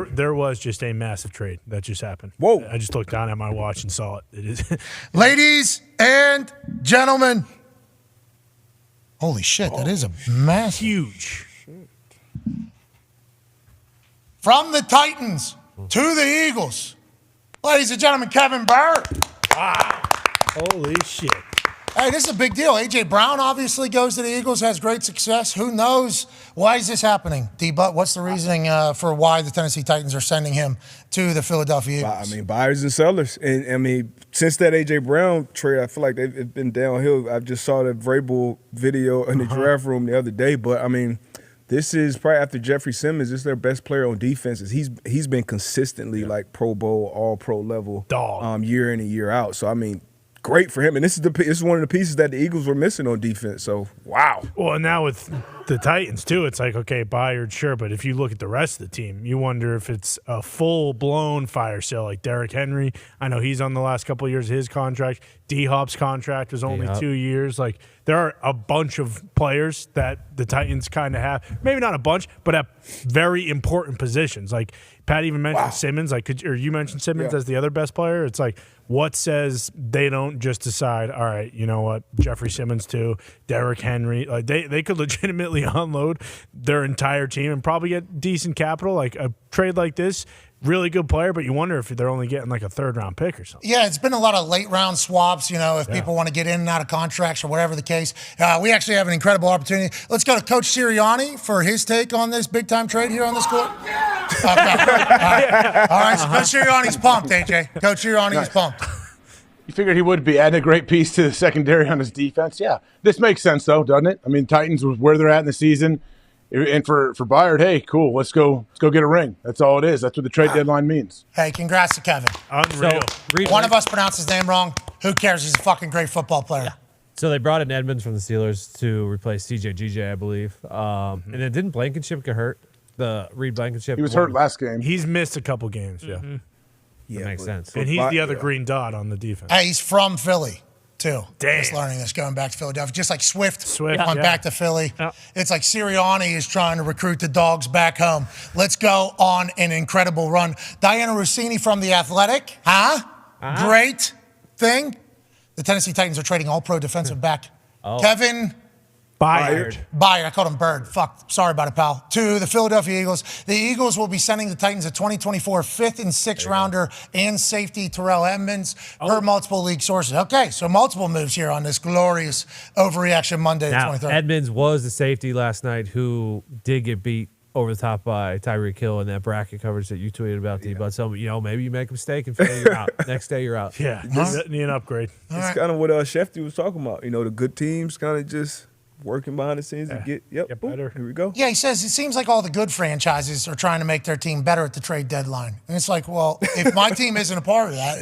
There was just a massive trade that just happened. Whoa. I just looked down at my watch and saw it. It is. Ladies and gentlemen. Holy shit, that is a massive. Huge. From the Titans to the Eagles. Ladies and gentlemen, Kevin Byard. Wow. Holy shit. Hey, this is a big deal. A.J. Brown obviously goes to the Eagles, has great success. Who knows? Why is this happening? D-Butt, what's the reasoning for why the Tennessee Titans are sending him to the Philadelphia Eagles? I mean, buyers and sellers. And, I mean, since that A.J. Brown trade, I feel like they've been downhill. I just saw the Vrabel video in the draft room the other day. But, I mean, this is probably after Jeffrey Simmons. This is their best player on defenses. He's been consistently like Pro Bowl, All-Pro level year in and year out. So, I mean, great for him. And this is one of the pieces that the Eagles were missing on defense. So, wow. Well, and now with the Titans, too, it's like, okay, Byard, sure. But if you look at the rest of the team, you wonder if it's a full-blown fire sale like Derrick Henry. I know he's on the last couple of years of his contract. D-Hop's contract was only 2 years. Like, there are a bunch of players that the Titans kind of have. Maybe not a bunch, but at very important positions. Like, Pat even mentioned Simmons. Like, or you mentioned Simmons as the other best player. It's like, what says they don't just decide, all right, you know what, Jeffrey Simmons too, Derrick Henry. Like they could legitimately unload their entire team and probably get decent capital. Like a trade like this, really good player, but you wonder if they're only getting like a third-round pick or something. Yeah, it's been a lot of late-round swaps, if people want to get in and out of contracts or whatever the case. We actually have an incredible opportunity. Let's go to Coach Sirianni for his take on this big-time trade here on this court. Okay. All right. So Coach Sirianni's pumped, AJ. Coach Sirianni's pumped. You figured he would be adding a great piece to the secondary on his defense. Yeah. This makes sense, though, doesn't it? I mean, Titans, where they're at in the season. And for Byard, hey, cool, let's go get a ring. That's all it is. That's what the trade deadline means. Hey, congrats to Kevin. Unreal. One of us pronounced his name wrong. Who cares? He's a fucking great football player. Yeah. So they brought in Edmunds from the Steelers to replace CJ, I believe. And then didn't Blankenship get hurt? The Reed Blankenship. He was hurt last game. He's missed a couple games, yeah. That makes sense. And he's the other green dot on the defense. Hey, he's from Philly, too. Damn. Just learning this, going back to Philadelphia. Just like Swift Swift, went back to Philly. Yeah. It's like Sirianni is trying to recruit the dogs back home. Let's go on an incredible run. Diana Rossini from The Athletic. Great thing. The Tennessee Titans are trading All-Pro defensive back Kevin Byard. I called him Bird. Fuck. Sorry about it, pal. To the Philadelphia Eagles. The Eagles will be sending the Titans a 2024 5th and 6th rounder and safety Terrell Edmunds per multiple league sources. Okay, so multiple moves here on this glorious overreaction Monday, Now, the 23rd. Edmunds was the safety last night who did get beat over the top by Tyreek Hill in that bracket coverage that you tweeted about, D-Bud. So, maybe you make a mistake and fail, you're out. Next day, you're out. Yeah, need an upgrade. It's kind of what Shefty was talking about. The good teams kind of just working behind the scenes to get better. Here we go. Yeah, he says it seems like all the good franchises are trying to make their team better at the trade deadline. And it's like, well, if my team isn't a part of that,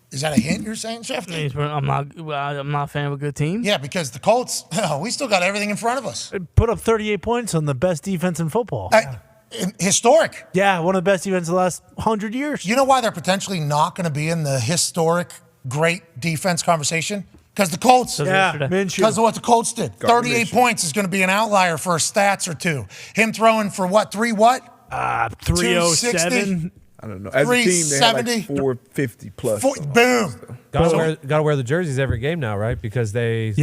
is that a hint you're saying, Shefty? I'm not a fan of a good team. Yeah, because the Colts, we still got everything in front of us. Put up 38 points on the best defense in football. Historic. Yeah, one of the best defenses in the last 100 years. You know why they're potentially not going to be in the historic great defense conversation? Because the Colts, because of what the Colts did. 38 points is going to be an outlier for stats or two. Him throwing for what, 307? I don't know. As a team, they had like 450 plus. Boom. Got to wear the jerseys every game now, right? Because they